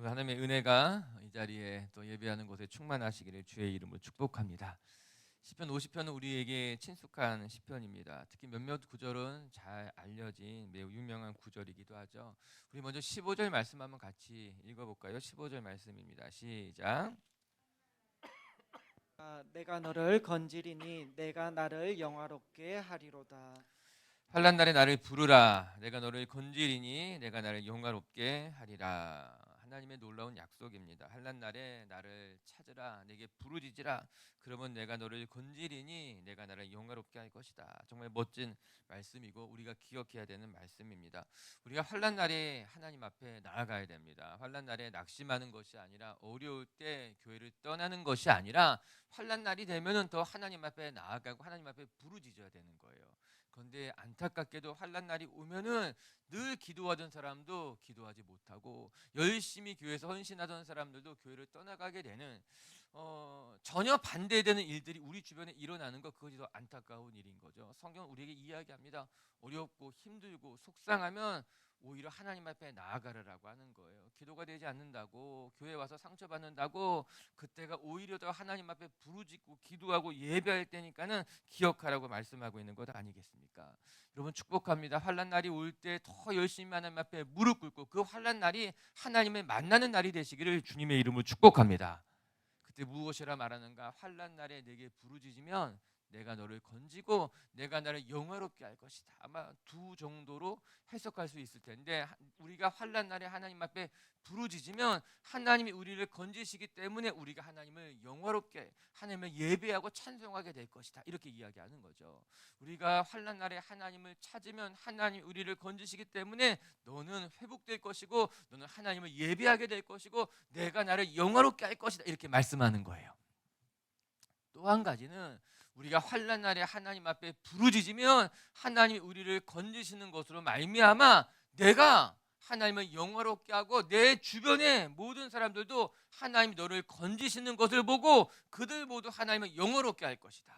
오늘 하나님의 은혜가 이 자리에 또 예배하는 곳에 충만하시기를 주의 이름으로 축복합니다. 시편 50편은 우리에게 친숙한 시편입니다. 특히 몇몇 구절은 잘 알려진 매우 유명한 구절이기도 하죠. 우리 먼저 15절 말씀 한번 같이 읽어볼까요? 15절 말씀입니다. 시작. 내가 너를 건지리니 내가 나를 영화롭게 하리로다. 환난 날에 나를 부르라. 내가 너를 건지리니 내가 나를 영화롭게 하리라. 하나님의 놀라운 약속입니다. 환난 날에 나를 찾으라. 내게 부르짖으라. 그러면 내가 너를 건지리니 내가 나를 영화롭게 할 것이다. 정말 멋진 말씀이고 우리가 기억해야 되는 말씀입니다. 우리가 환난 날에 하나님 앞에 나아가야 됩니다. 환난 날에 낙심하는 것이 아니라 어려울 때 교회를 떠나는 것이 아니라 환난 날이 되면은 더 하나님 앞에 나아가고 하나님 앞에 부르짖어야 되는 거예요. 그런데 안타깝게도 환난 날이 오면은 늘 기도하던 사람도 기도하지 못하고 열심히 교회에서 헌신하던 사람들도 교회를 떠나가게 되는 전혀 반대되는 일들이 우리 주변에 일어나는 것, 그것이 더 안타까운 일인 거죠. 성경은 우리에게 이야기합니다. 어렵고 힘들고 속상하면 오히려 하나님 앞에 나아가라라고 하는 거예요. 기도가 되지 않는다고, 교회 와서 상처받는다고, 그때가 오히려 더 하나님 앞에 부르짖고 기도하고 예배할 때니까는 기억하라고 말씀하고 있는 것 아니겠습니까? 여러분 축복합니다. 환난 날이 올 때 더 열심히 하나님 앞에 무릎 꿇고 그 환난 날이 하나님을 만나는 날이 되시기를 주님의 이름으로 축복합니다. 그때 무엇이라 말하는가? 환난 날에 내게 부르짖으면 내가 너를 건지고 내가 나를 영화롭게 할 것이다. 아마 두 정도로 해석할 수 있을 텐데, 우리가 환난 날에 하나님 앞에 부르짖으면 하나님이 우리를 건지시기 때문에 우리가 하나님을 영화롭게, 하나님을 예배하고 찬송하게 될 것이다. 이렇게 이야기하는 거죠. 우리가 환난 날에 하나님을 찾으면 하나님이 우리를 건지시기 때문에 너는 회복될 것이고 너는 하나님을 예배하게 될 것이고 내가 나를 영화롭게 할 것이다. 이렇게 말씀하는 거예요. 또 한 가지는 우리가 환난 날에 하나님 앞에 부르짖으면 하나님이 우리를 건지시는 것으로 말미암아 내가 하나님을 영화롭게 하고 내 주변의 모든 사람들도 하나님이 너를 건지시는 것을 보고 그들 모두 하나님을 영화롭게 할 것이다.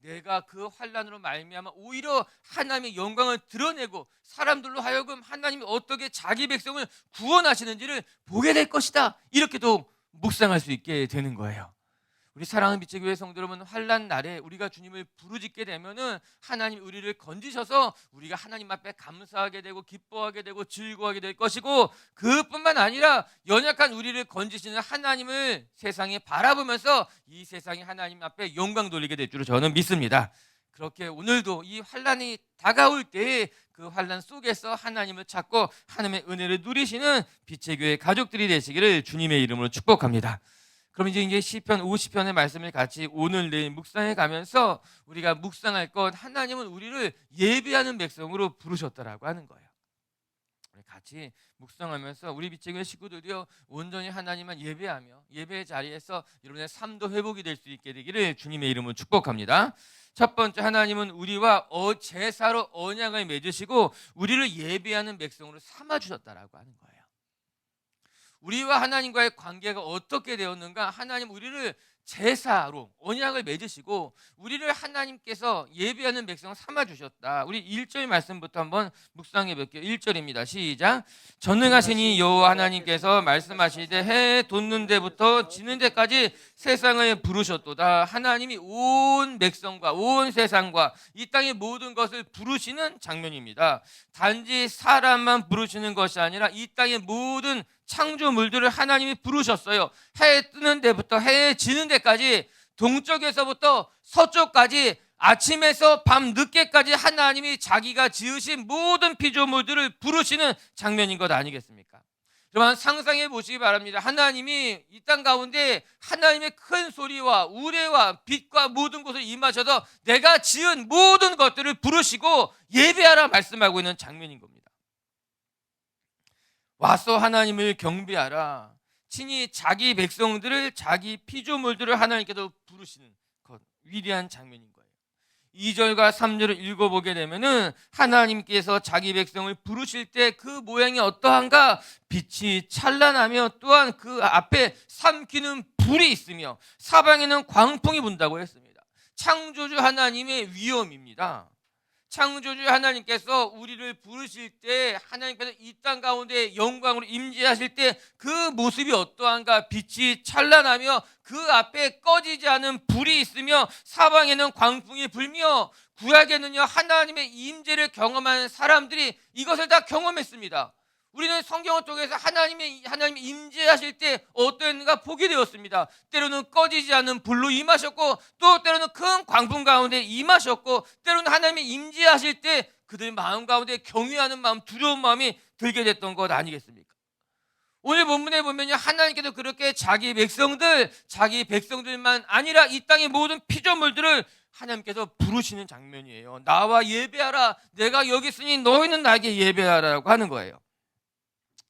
내가 그 환난으로 말미암아 오히려 하나님의 영광을 드러내고 사람들로 하여금 하나님이 어떻게 자기 백성을 구원하시는지를 보게 될 것이다. 이렇게도 묵상할 수 있게 되는 거예요. 우리 사랑하는 빛의 교회 성도 여러분, 환난 날에 우리가 주님을 부르짖게 되면은 하나님이 우리를 건지셔서 우리가 하나님 앞에 감사하게 되고 기뻐하게 되고 즐거워하게 될 것이고, 그뿐만 아니라 연약한 우리를 건지시는 하나님을 세상에 바라보면서 이 세상이 하나님 앞에 영광 돌리게 될 줄을 저는 믿습니다. 그렇게 오늘도 이 환난이 다가올 때에 그 환난 속에서 하나님을 찾고 하나님의 은혜를 누리시는 빛의 교회 가족들이 되시기를 주님의 이름으로 축복합니다. 그럼 이제 시편 50편의 말씀을 같이 오늘 내일 묵상해 가면서 우리가 묵상할 것, 하나님은 우리를 예배하는 백성으로 부르셨다라고 하는 거예요. 우리 같이 묵상하면서 우리 빛의 교회 식구들이요 온전히 하나님만 예배하며 예배의 자리에서 여러분의 삶도 회복이 될 수 있게 되기를 주님의 이름으로 축복합니다. 첫 번째, 하나님은 우리와 제사로 언약을 맺으시고 우리를 예배하는 백성으로 삼아 주셨다라고 하는 거예요. 우리와 하나님과의 관계가 어떻게 되었는가? 하나님 우리를 제사로 언약을 맺으시고 우리를 하나님께서 예배하는 백성 삼아주셨다. 우리 1절 말씀부터 한번 묵상해 볼게요. 1절입니다. 시작. 전능하시니 여호와 하나님께서 말씀하시되 해 돋는 데부터 지는 데까지 세상을 부르셨도다. 하나님이 온 백성과 온 세상과 이 땅의 모든 것을 부르시는 장면입니다. 단지 사람만 부르시는 것이 아니라 이 땅의 모든 창조물들을 하나님이 부르셨어요. 해 뜨는 데부터 해 지는 데까지, 동쪽에서부터 서쪽까지, 아침에서 밤 늦게까지 하나님이 자기가 지으신 모든 피조물들을 부르시는 장면인 것 아니겠습니까? 여러분 상상해 보시기 바랍니다. 하나님이 이 땅 가운데 하나님의 큰 소리와 우레와 빛과 모든 것을 임하셔서 내가 지은 모든 것들을 부르시고 예배하라 말씀하고 있는 장면인 겁니다. 와서 하나님을 경배하라. 친히 자기 백성들을, 자기 피조물들을 하나님께서 부르시는 것, 위대한 장면인 거예요. 2절과 3절을 읽어보게 되면은 하나님께서 자기 백성을 부르실 때 그 모양이 어떠한가? 빛이 찬란하며 또한 그 앞에 삼키는 불이 있으며 사방에는 광풍이 분다고 했습니다. 창조주 하나님의 위엄입니다. 창조주 하나님께서 우리를 부르실 때 하나님께서 이 땅 가운데 영광으로 임재하실 때 그 모습이 어떠한가? 빛이 찬란하며 그 앞에 꺼지지 않은 불이 있으며 사방에는 광풍이 불며 구약에는요 하나님의 임재를 경험하는 사람들이 이것을 다 경험했습니다. 우리는 성경을 통해서 하나님이 임재하실 때 어떠했는가 보게 되었습니다. 때로는 꺼지지 않는 불로 임하셨고 또 때로는 큰 광풍 가운데 임하셨고 때로는 하나님이 임재하실 때 그들 마음 가운데 경외하는 마음, 두려운 마음이 들게 됐던 것 아니겠습니까? 오늘 본문에 보면요 하나님께서 그렇게 자기 백성들만 아니라 이 땅의 모든 피조물들을 하나님께서 부르시는 장면이에요. 나와 예배하라. 내가 여기 있으니 너희는 나에게 예배하라고 하는 거예요.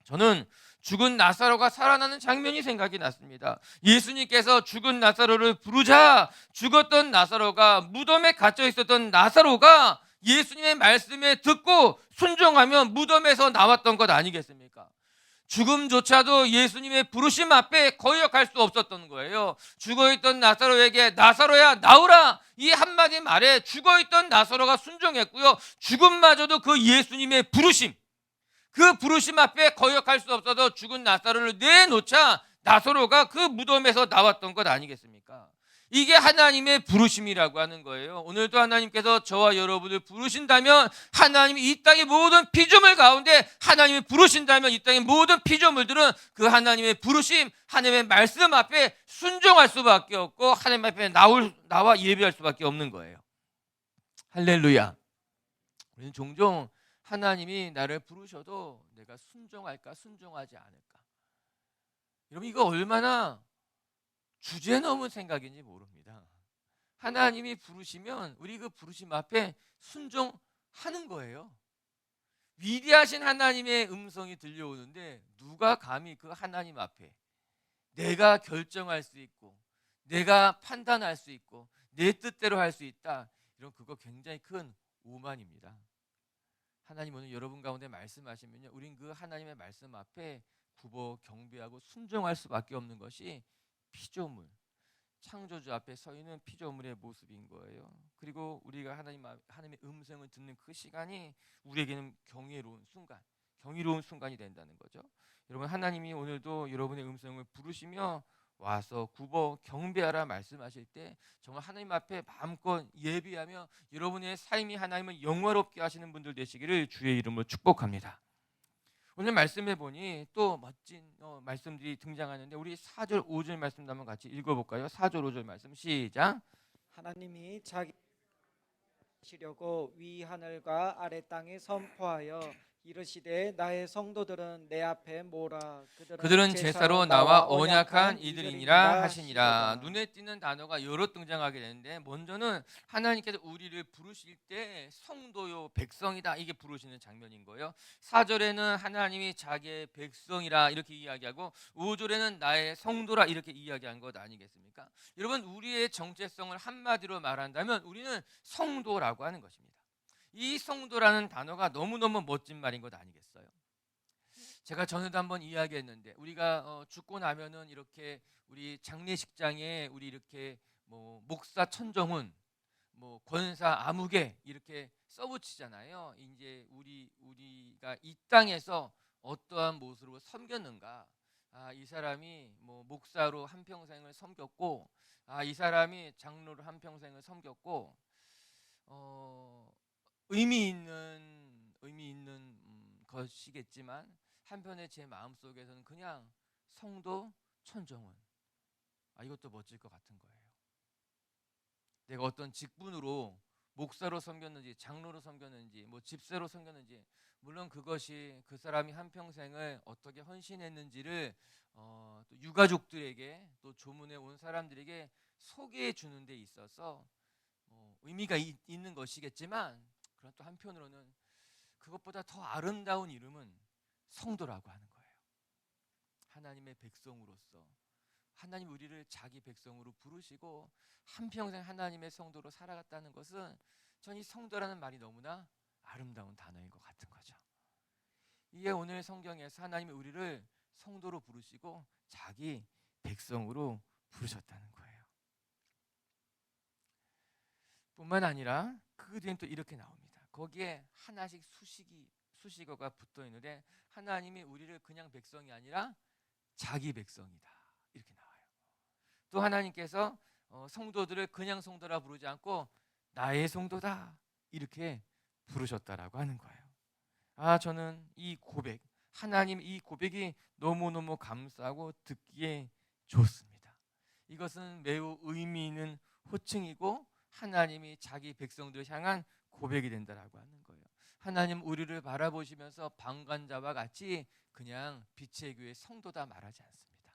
저는 죽은 나사로가 살아나는 장면이 생각이 났습니다. 예수님께서 죽은 나사로를 부르자 죽었던 나사로가 무덤에 갇혀 있었던 나사로가 예수님의 말씀에 듣고 순종하며 무덤에서 나왔던 것 아니겠습니까? 죽음조차도 예수님의 부르심 앞에 거역할 수 없었던 거예요. 죽어있던 나사로에게 나사로야 나오라 이 한마디 말에 죽어있던 나사로가 순종했고요. 죽음마저도 그 예수님의 부르심, 그 부르심 앞에 거역할 수 없어서 죽은 나사로를 내놓자 나사로가 그 무덤에서 나왔던 것 아니겠습니까? 이게 하나님의 부르심이라고 하는 거예요. 오늘도 하나님께서 저와 여러분을 부르신다면 하나님이 이 땅의 모든 피조물 가운데 하나님이 부르신다면 이 땅의 모든 피조물들은 그 하나님의 부르심, 하나님의 말씀 앞에 순종할 수밖에 없고 하나님 앞에 나와 예배할 수밖에 없는 거예요. 할렐루야. 우리는 종종 하나님이 나를 부르셔도 내가 순종할까 순종하지 않을까. 여러분 이거 얼마나 주제 넘은 생각인지 모릅니다. 하나님이 부르시면 우리 그 부르심 앞에 순종하는 거예요. 위대하신 하나님의 음성이 들려오는데 누가 감히 그 하나님 앞에 내가 결정할 수 있고 내가 판단할 수 있고 내 뜻대로 할 수 있다. 이런 그거 굉장히 큰 오만입니다. 하나님 오늘 여러분 가운데 말씀하시면요 우린 그 하나님의 말씀 앞에 굽어 경배하고 순종할 수밖에 없는 것이 피조물, 창조주 앞에 서 있는 피조물의 모습인 거예요. 그리고 우리가 하나님의 음성을 듣는 그 시간이 우리에게는 경이로운 순간이 된다는 거죠. 여러분 하나님이 오늘도 여러분의 음성을 부르시며 와서 굽어 경배하라 말씀하실 때 정말 하나님 앞에 마음껏 예비하며 여러분의 삶이 하나님을 영화롭게 하시는 분들 되시기를 주의 이름으로 축복합니다. 오늘 말씀해 보니 또 멋진 말씀들이 등장하는데 우리 4절 5절 말씀 한번 같이 읽어볼까요? 4절 5절 말씀 시작. 하나님이 자기 시려고 위 하늘과 아래 땅에 선포하여 이르시되 나의 성도들은 내 앞에 모라 그들은 제사로 나와 언약한 이들이니라 하시니라. 눈에 띄는 단어가 여러 등장하게 되는데 먼저는 하나님께서 우리를 부르실 때 성도요 백성이다 이게 부르시는 장면인 거예요. 4절에는 하나님이 자기의 백성이라 이렇게 이야기하고 5절에는 나의 성도라 이렇게 이야기한 것 아니겠습니까? 여러분 우리의 정체성을 한마디로 말한다면 우리는 성도라고 하는 것입니다. 이 성도라는 단어가 너무너무 멋진 말인 것 아니겠어요? 제가 전에도 한번 이야기했는데 우리가 죽고 나면은 이렇게 우리 장례식장에 우리 이렇게 뭐 목사 천정훈, 뭐 권사 아무개 이렇게 써붙이잖아요. 이제 우리가 이 땅에서 어떠한 모습으로 섬겼는가? 이 사람이 뭐 목사로 한 평생을 섬겼고, 이 사람이 장로로 한 평생을 섬겼고, 의미 있는 것이겠지만 한편에 제 마음 속에서는 그냥 성도 천정훈. 이것도 멋질 것 같은 거예요. 내가 어떤 직분으로 목사로 섬겼는지 장로로 섬겼는지 뭐 집사로 섬겼는지 물론 그것이 그 사람이 한 평생을 어떻게 헌신했는지를 또 유가족들에게 또 조문에 온 사람들에게 소개해 주는 데 있어서 의미가 있는 것이겠지만 그런 또 한편으로는 그것보다 더 아름다운 이름은 성도라고 하는 거예요. 하나님의 백성으로서 하나님 우리를 자기 백성으로 부르시고 한평생 하나님의 성도로 살아갔다는 것은 전 이 성도라는 말이 너무나 아름다운 단어인 것 같은 거죠. 이게 오늘 성경에서 하나님이 우리를 성도로 부르시고 자기 백성으로 부르셨다는 거예요. 뿐만 아니라 그 뒤엔 또 이렇게 나옵니다. 거기에 하나씩 수식어가 붙어 있는데 하나님이 우리를 그냥 백성이 아니라 자기 백성이다 이렇게 나와요. 또 하나님께서 성도들을 그냥 성도라 부르지 않고 나의 성도다 이렇게 부르셨다라고 하는 거예요. 저는 이 고백, 하나님 이 고백이 너무너무 감사하고 듣기에 좋습니다. 이것은 매우 의미 있는 호칭이고 하나님이 자기 백성들을 향한 고백이 된다라고 하는 거예요. 하나님 우리를 바라보시면서 방관자와 같이 그냥 빛의 교회 성도다 말하지 않습니다.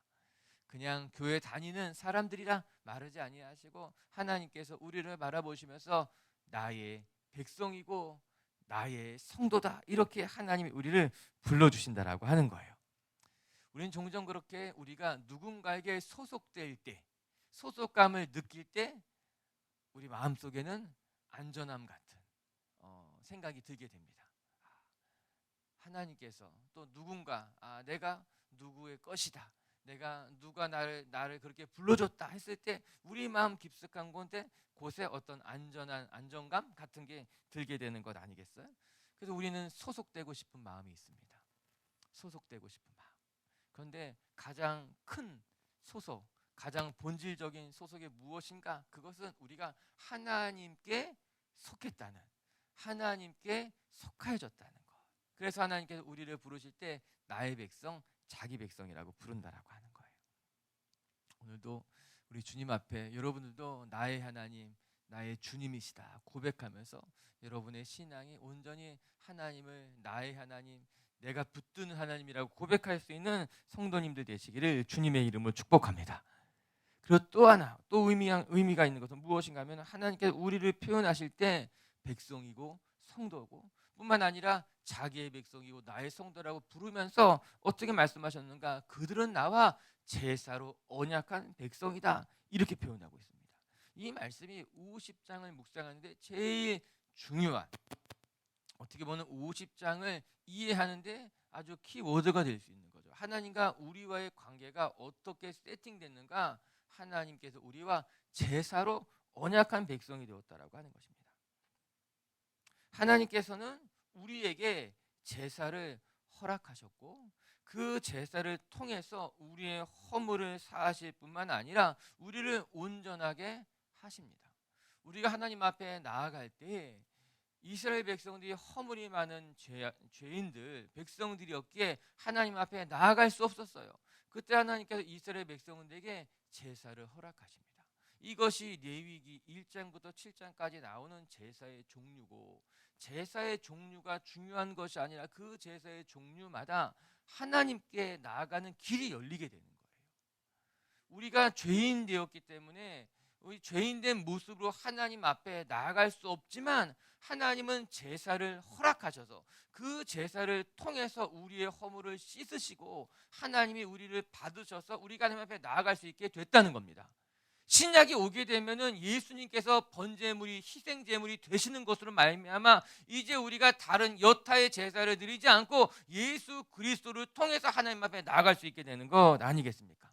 그냥 교회 다니는 사람들이라 말하지 아니하시고 하나님께서 우리를 바라보시면서 나의 백성이고 나의 성도다 이렇게 하나님이 우리를 불러주신다라고 하는 거예요. 우리는 종종 그렇게 우리가 누군가에게 소속될 때, 소속감을 느낄 때 우리 마음속에는 안전함 같은 생각이 들게 됩니다. 하나님께서 또 누군가 내가 누구의 것이다, 내가 누가 나를 그렇게 불러줬다 했을 때 우리 마음 깊숙한 곳에 어떤 안정감 같은 게 들게 되는 것 아니겠어요? 그래서 우리는 소속되고 싶은 마음이 있습니다. 소속되고 싶은 마음. 그런데 가장 큰 소속, 가장 본질적인 소속이 무엇인가? 그것은 우리가 하나님께 속했다는, 하나님께 속하여졌다는 것. 그래서 하나님께서 우리를 부르실 때 나의 백성, 자기 백성이라고 부른다라고 하는 거예요. 오늘도 우리 주님 앞에 여러분들도 나의 하나님, 나의 주님이시다 고백하면서 여러분의 신앙이 온전히 하나님을 나의 하나님, 내가 붙드는 하나님이라고 고백할 수 있는 성도님들 되시기를 주님의 이름으로 축복합니다. 그리고 또 하나, 또 의미가 있는 것은 무엇인가 하면 하나님께서 우리를 표현하실 때 백성이고 성도고 뿐만 아니라 자기의 백성이고 나의 성도라고 부르면서 어떻게 말씀하셨는가? 그들은 나와 제사로 언약한 백성이다 이렇게 표현하고 있습니다. 이 말씀이 50장을 묵상하는데 제일 중요한, 어떻게 보면 50장을 이해하는데 아주 키워드가 될 수 있는 거죠. 하나님과 우리와의 관계가 어떻게 세팅됐는가? 하나님께서 우리와 제사로 언약한 백성이 되었다라고 하는 것입니다. 하나님께서는 우리에게 제사를 허락하셨고 그 제사를 통해서 우리의 허물을 사하실 뿐만 아니라 우리를 온전하게 하십니다. 우리가 하나님 앞에 나아갈 때 이스라엘 백성들이 허물이 많은 죄인들 백성들이었기에 하나님 앞에 나아갈 수 없었어요. 그때 하나님께서 이스라엘 백성들에게 제사를 허락하십니다. 이것이 레위기 1장부터 7장까지 나오는 제사의 종류고, 제사의 종류가 중요한 것이 아니라 그 제사의 종류마다 하나님께 나아가는 길이 열리게 되는 거예요. 우리가 죄인 되었기 때문에 우리 죄인된 모습으로 하나님 앞에 나아갈 수 없지만 하나님은 제사를 허락하셔서 그 제사를 통해서 우리의 허물을 씻으시고 하나님이 우리를 받으셔서 우리가 하나님 앞에 나아갈 수 있게 됐다는 겁니다. 신약이 오게 되면은 예수님께서 번제물이 희생제물이 되시는 것으로 말미암아 이제 우리가 다른 여타의 제사를 드리지 않고 예수 그리스도를 통해서 하나님 앞에 나아갈 수 있게 되는 것 아니겠습니까?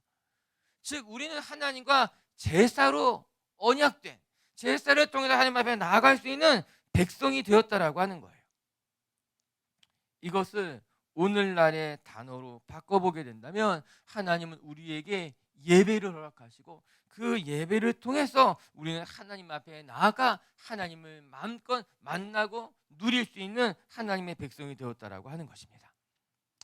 즉 우리는 하나님과 제사로 언약된, 제사를 통해서 하나님 앞에 나아갈 수 있는 백성이 되었다라고 하는 거예요. 이것을 오늘날의 단어로 바꿔보게 된다면 하나님은 우리에게 예배를 허락하시고 그 예배를 통해서 우리는 하나님 앞에 나아가 하나님을 마음껏 만나고 누릴 수 있는 하나님의 백성이 되었다라고 하는 것입니다.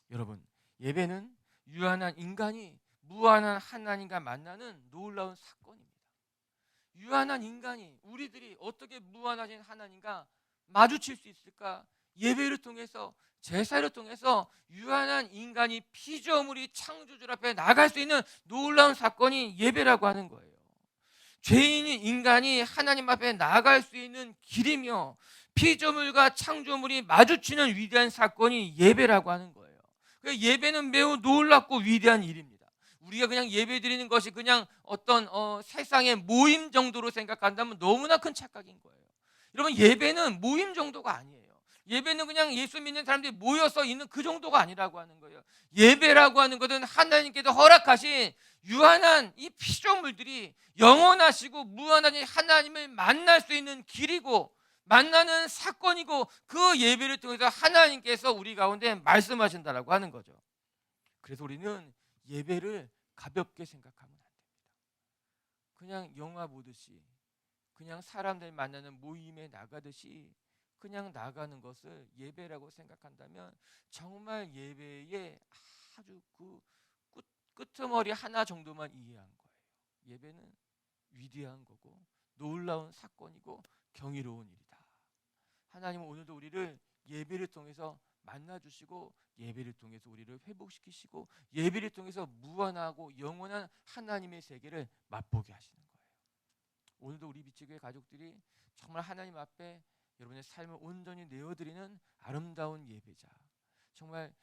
여러분, 예배는 유한한 인간이 무한한 하나님과 만나는 놀라운 사건입니다. 유한한 인간이, 우리들이 어떻게 무한하신 하나님과 마주칠 수 있을까? 예배를 통해서, 제사를 통해서 유한한 인간이 피조물이 창조주 앞에 나갈 수 있는 놀라운 사건이 예배라고 하는 거예요. 죄인인 인간이 하나님 앞에 나아갈 수 있는 길이며 피조물과 창조물이 마주치는 위대한 사건이 예배라고 하는 거예요. 예배는 매우 놀랍고 위대한 일입니다. 우리가 그냥 예배 드리는 것이 그냥 어떤 세상의 모임 정도로 생각한다면 너무나 큰 착각인 거예요. 여러분, 예배는 모임 정도가 아니에요. 예배는 그냥 예수 믿는 사람들이 모여서 있는 그 정도가 아니라고 하는 거예요. 예배라고 하는 것은 하나님께서 허락하신 유한한 이 피조물들이 영원하시고 무한한 하나님을 만날 수 있는 길이고 만나는 사건이고 그 예배를 통해서 하나님께서 우리 가운데 말씀하신다라고 하는 거죠. 그래서 우리는 예배를 가볍게 생각하면 안 됩니다. 그냥 영화 보듯이, 그냥 사람들 만나는 모임에 나가듯이 그냥 나가는 것을 예배라고 생각한다면 정말 예배의 아주 그 끄트머리 하나 정도만 이해한 거예요. 예배는 위대한 거고 놀라운 사건이고 경이로운 일이다. 하나님은 오늘도 우리를 예배를 통해서 만나주시고 예배를 통해서 우리를 회복시키시고 예배를 통해서 무한하고 영원한 하나님의 세계를 맛보게 하시는 거예요. 오늘도 우리 비치교회 가족들이 정말 하나님 앞에 여러분의 삶을 온전히 내어드리는 아름다운 예배자, 정말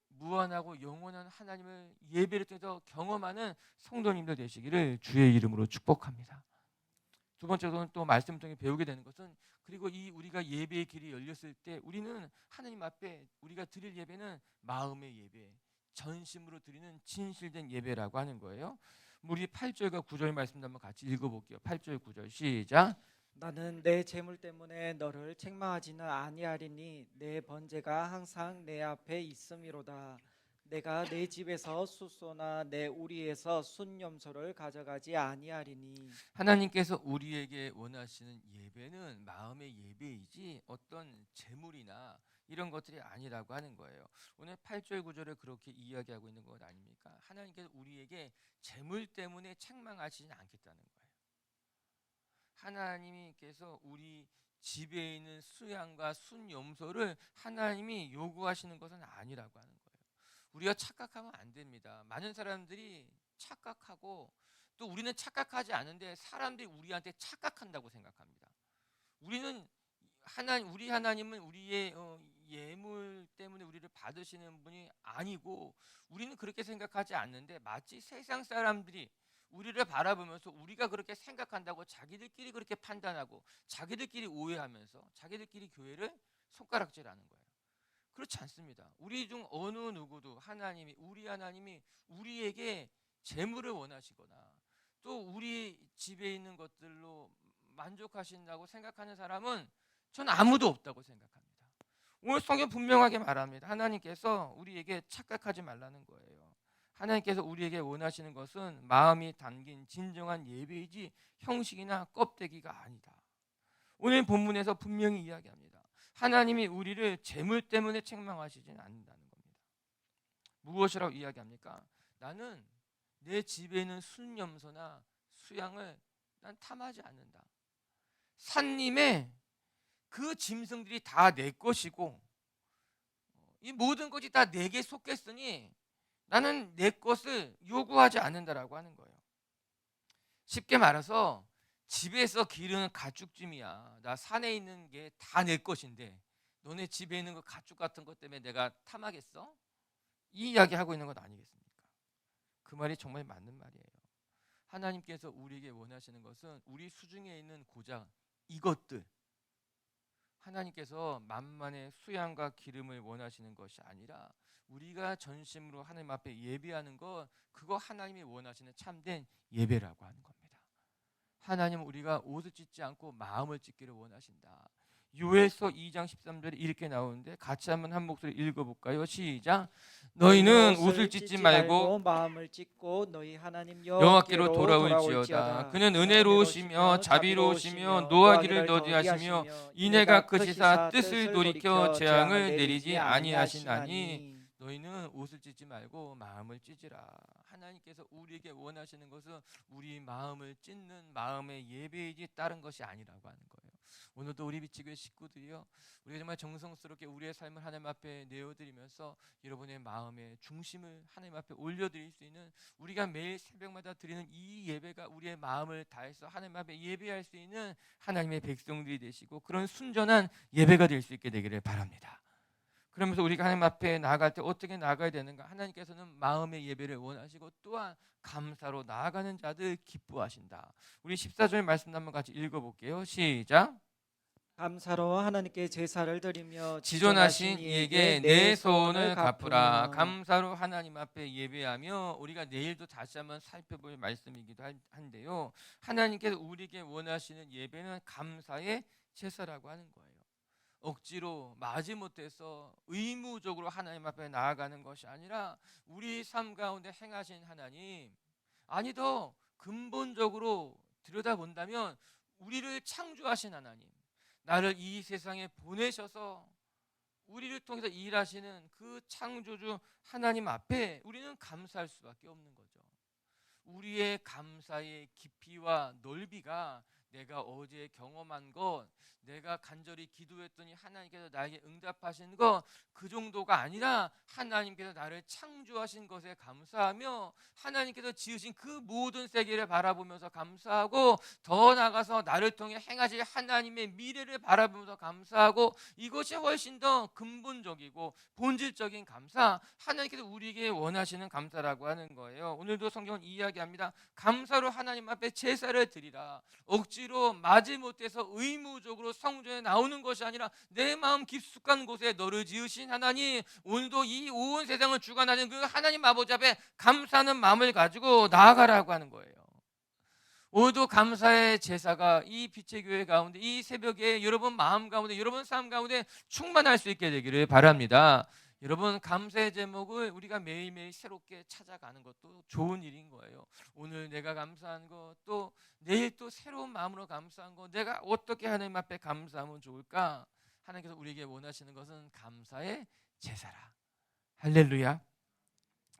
무한하고 영원한 하나님을 예배를 통해서 경험하는 성도님들 되시기를 주의 이름으로 축복합니다. 두 번째로는 또 말씀 통해 배우게 되는 것은, 그리고 이 우리가 예배의 길이 열렸을 때 우리는 하나님 앞에 우리가 드릴 예배는 마음의 예배, 전심으로 드리는 진실된 예배라고 하는 거예요. 우리 8절과 9절 말씀 한번 같이 읽어볼게요. 8절 9절 시작. 나는 내 재물 때문에 너를 책망하지는 아니하리니 내 번제가 항상 내 앞에 있음이로다. 내가 내 집에서 숫소나 내 우리에서 순염소를 가져가지 아니하리니. 하나님께서 우리에게 원하시는 예배는 마음의 예배이지 어떤 재물이나 이런 것들이 아니라고 하는 거예요. 오늘 8절 9절에 그렇게 이야기하고 있는 것 아닙니까? 하나님께서 우리에게 재물 때문에 책망하시진 않겠다는 거예요. 하나님께서 우리 집에 있는 수양과 순염소를 하나님이 요구하시는 것은 아니라고 하는 거예요. 우리가 착각하면 안 됩니다. 많은 사람들이 착각하고 또 우리는 착각하지 않은데 사람들이 우리한테 착각한다고 생각합니다. 우리 하나님은 우리의 예물 때문에 우리를 받으시는 분이 아니고, 우리는 그렇게 생각하지 않는데 마치 세상 사람들이 우리를 바라보면서 우리가 그렇게 생각한다고 자기들끼리 그렇게 판단하고 자기들끼리 오해하면서 자기들끼리 교회를 손가락질하는 거예요. 그렇지 않습니다. 우리 중 어느 누구도 우리 하나님이 우리에게 재물을 원하시거나 또 우리 집에 있는 것들로 만족하신다고 생각하는 사람은 전 아무도 없다고 생각합니다. 오늘 성경 분명하게 말합니다. 하나님께서 우리에게 착각하지 말라는 거예요. 하나님께서 우리에게 원하시는 것은 마음이 담긴 진정한 예배이지 형식이나 껍데기가 아니다. 오늘 본문에서 분명히 이야기합니다. 하나님이 우리를 재물 때문에 책망하시진 않는다는 겁니다. 무엇이라고 이야기합니까? 나는 내 집에 있는 순염소나 수양을 난 탐하지 않는다. 산림에 그 짐승들이 다 내 것이고 이 모든 것이 다 내게 속했으니 나는 내 것을 요구하지 않는다라고 하는 거예요. 쉽게 말해서 집에서 기르는 가축짐이야. 나 산에 있는 게 다 내 것인데 너네 집에 있는 거 가축 같은 것 때문에 내가 탐하겠어? 이 이야기 하고 있는 것 아니겠습니까? 그 말이 정말 맞는 말이에요. 하나님께서 우리에게 원하시는 것은 우리 수중에 있는 고장, 이것들, 하나님께서 만만의 수양과 기름을 원하시는 것이 아니라 우리가 전심으로 하나님 앞에 예배하는 것, 그거 하나님이 원하시는 참된 예배라고 하는 겁니다. 하나님은 우리가 옷을 찢지 않고 마음을 찢기를 원하신다. 요엘서 2장 13절에 이렇게 나오는데 같이 한번 한 목소리 읽어볼까요? 시작. 너희는 옷을 찢지 말고 마음을 찢고 너희 하나님 여호와께로 돌아올지어다. 그는 은혜로우시며 자비로우시며 노하기를 더디하시며 인애가 크시사 뜻을 돌이켜 재앙을 내리지 아니하시나니. 너희는 옷을 찢지 말고 마음을 찢으라. 하나님께서 우리에게 원하시는 것은 우리 마음을 찢는 마음의 예배이지 다른 것이 아니라고 하는 거예요. 오늘도 우리 비치교회 식구들이요, 우리가 정말 정성스럽게 우리의 삶을 하나님 앞에 내어드리면서 여러분의 마음의 중심을 하나님 앞에 올려드릴 수 있는, 우리가 매일 새벽마다 드리는 이 예배가 우리의 마음을 다해서 하나님 앞에 예배할 수 있는 하나님의 백성들이 되시고 그런 순전한 예배가 될 수 있게 되기를 바랍니다. 그러면서 우리가 하나님 앞에 나아갈 때 어떻게 나아가야 되는가? 하나님께서는 마음의 예배를 원하시고 또한 감사로 나아가는 자들 기뻐하신다. 우리 14절 말씀 한번 같이 읽어볼게요. 시작. 감사로 하나님께 제사를 드리며 지존하신 이에게 내 소원을 갚으라. 감사로 하나님 앞에 예배하며, 우리가 내일도 다시 한번 살펴볼 말씀이기도 한데요, 하나님께서 우리에게 원하시는 예배는 감사의 제사라고 하는 거예요. 억지로 마지못해서 의무적으로 하나님 앞에 나아가는 것이 아니라 우리 삶 가운데 행하신 하나님, 아니 더 근본적으로 들여다본다면 우리를 창조하신 하나님, 나를 이 세상에 보내셔서 우리를 통해서 일하시는 그 창조주 하나님 앞에 우리는 감사할 수밖에 없는 거죠. 우리의 감사의 깊이와 넓이가 내가 어제 경험한 것, 내가 간절히 기도했더니 하나님께서 나에게 응답하신 것, 그 정도가 아니라 하나님께서 나를 창조하신 것에 감사하며 하나님께서 지으신 그 모든 세계를 바라보면서 감사하고, 더 나아가서 나를 통해 행하실 하나님의 미래를 바라보면서 감사하고, 이것이 훨씬 더 근본적이고 본질적인 감사, 하나님께서 우리에게 원하시는 감사라고 하는 거예요. 오늘도 성경은 이야기합니다. 감사로 하나님 앞에 제사를 드리라. 억지로 마지못해서 의무적으로 성전에 나오는 것이 아니라 내 마음 깊숙한 곳에 너를 지으신 하나님, 오늘도 이 온 세상을 주관하는 그 하나님 아버지 앞에 감사하는 마음을 가지고 나아가라고 하는 거예요. 오늘도 감사의 제사가 이 빛의 교회 가운데, 이 새벽에 여러분 마음 가운데, 여러분 삶 가운데 충만할 수 있게 되기를 바랍니다. 여러분, 감사의 제목을 우리가 매일매일 새롭게 찾아가는 것도 좋은 일인 거예요. 오늘 내가 감사한 것, 또 내일 또 새로운 마음으로 감사한 것, 내가 어떻게 하나님 앞에 감사하면 좋을까? 하나님께서 우리에게 원하시는 것은 감사의 제사라. 할렐루야.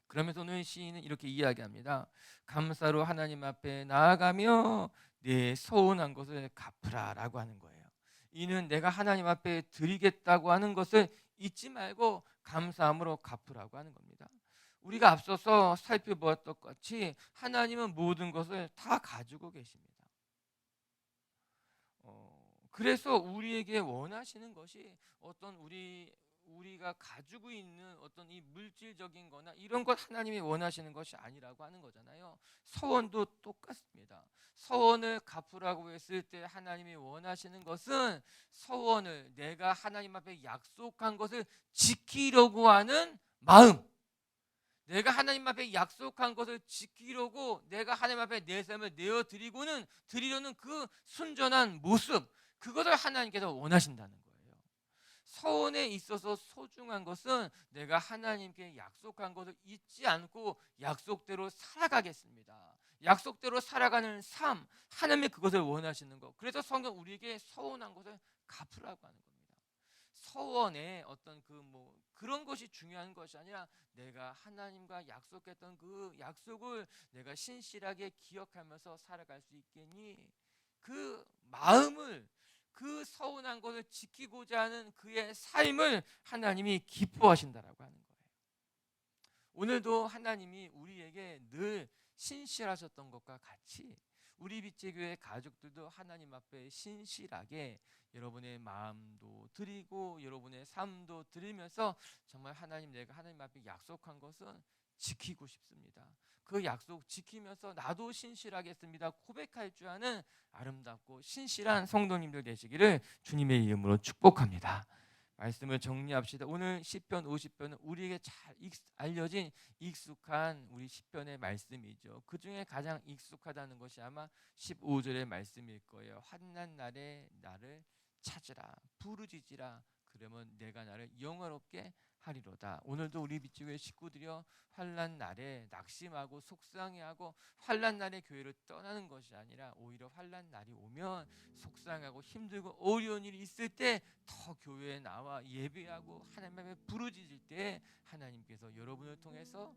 그러면서 오늘 시인은 이렇게 이야기합니다. 감사로 하나님 앞에 나아가며 내 서운한 것을 갚으라라고 하는 거예요. 이는 내가 하나님 앞에 드리겠다고 하는 것을 잊지 말고 감사함으로 갚으라고 하는 겁니다. 우리가 앞서서 살펴보았던 것 같이 하나님은 모든 것을 다 가지고 계십니다. 그래서 우리에게 원하시는 것이 어떤 우리가 가지고 있는 어떤 이 물질적인 거나 이런 것 하나님이 원하시는 것이 아니라고 하는 거잖아요. 서원도 똑같습니다. 서원을 갚으라고 했을 때 하나님이 원하시는 것은 서원을, 내가 하나님 앞에 약속한 것을 지키려고 하는 마음, 내가 하나님 앞에 약속한 것을 지키려고 내가 하나님 앞에 내 삶을 드리려는 그 순전한 모습, 그것을 하나님께서 원하신다는 거예요. 서원에 있어서 소중한 것은 내가 하나님께 약속한 것을 잊지 않고 약속대로 살아가겠습니다. 약속대로 살아가는 삶, 하나님이 그것을 원하시는 것. 그래서 성경 우리에게 서원한 것을 갚으라고 하는 겁니다. 서원의 어떤 그런 것이 중요한 것이 아니라 내가 하나님과 약속했던 그 약속을 내가 신실하게 기억하면서 살아갈 수 있겠니? 그 마음을, 그 서운한 것을 지키고자 하는 그의 삶을 하나님이 기뻐하신다라고 하는 거예요. 오늘도 하나님이 우리에게 늘 신실하셨던 것과 같이 우리 빛의 교회 가족들도 하나님 앞에 신실하게 여러분의 마음도 드리고 여러분의 삶도 드리면서 정말 하나님, 내가 하나님 앞에 약속한 것은 지키고 싶습니다. 그 약속 지키면서 나도 신실하겠습니다 고백할 줄 아는 아름답고 신실한 성도님들 되시기를 주님의 이름으로 축복합니다. 말씀을 정리합시다. 오늘 시편 50편은 우리에게 잘 알려진 익숙한 우리 시편의 말씀이죠. 그 중에 가장 익숙하다는 것이 아마 15절의 말씀일 거예요. 환난 날에 나를 찾으라, 부르짖으라, 그러면 내가 나를 영화롭게 하리로다. 오늘도 우리 빛교회 식구들이여, 환난 날에 낙심하고 속상해하고 환난 날에 교회를 떠나는 것이 아니라 오히려 환난 날이 오면 속상하고 힘들고 어려운 일이 있을 때 더 교회에 나와 예배하고 하나님 앞에 부르짖을 때 하나님께서 여러분을 통해서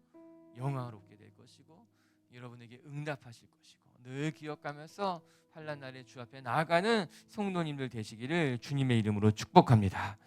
영화롭게 될 것이고 여러분에게 응답하실 것이고, 늘 기억하면서 환난 날에 주 앞에 나아가는 성도님들 되시기를 주님의 이름으로 축복합니다.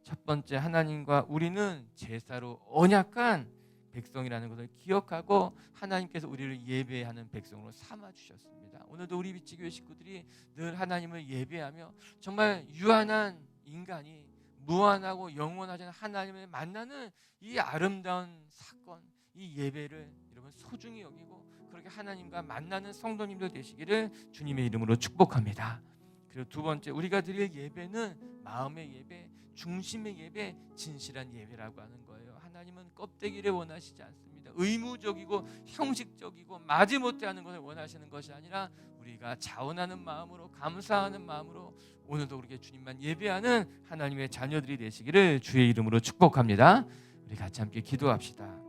첫 번째, 하나님과 우리는 제사로 언약한 백성이라는 것을 기억하고 하나님께서 우리를 예배하는 백성으로 삼아 주셨습니다. 오늘도 우리 빛교회 식구들이 늘 하나님을 예배하며 정말 유한한 인간이 무한하고 영원하신 하나님을 만나는 이 아름다운 사건, 이 예배를 여러분 소중히 여기고 그렇게 하나님과 만나는 성도님들 되시기를 주님의 이름으로 축복합니다. 그리고 두 번째, 우리가 드릴 예배는 마음의 예배, 중심의 예배, 진실한 예배라고 하는 거예요. 하나님은 껍데기를 원하시지 않습니다. 의무적이고 형식적이고 마지못해 하는 것을 원하시는 것이 아니라 우리가 자원하는 마음으로 감사하는 마음으로 오늘도 그렇게 주님만 예배하는 하나님의 자녀들이 되시기를 주의 이름으로 축복합니다. 우리 같이 함께 기도합시다.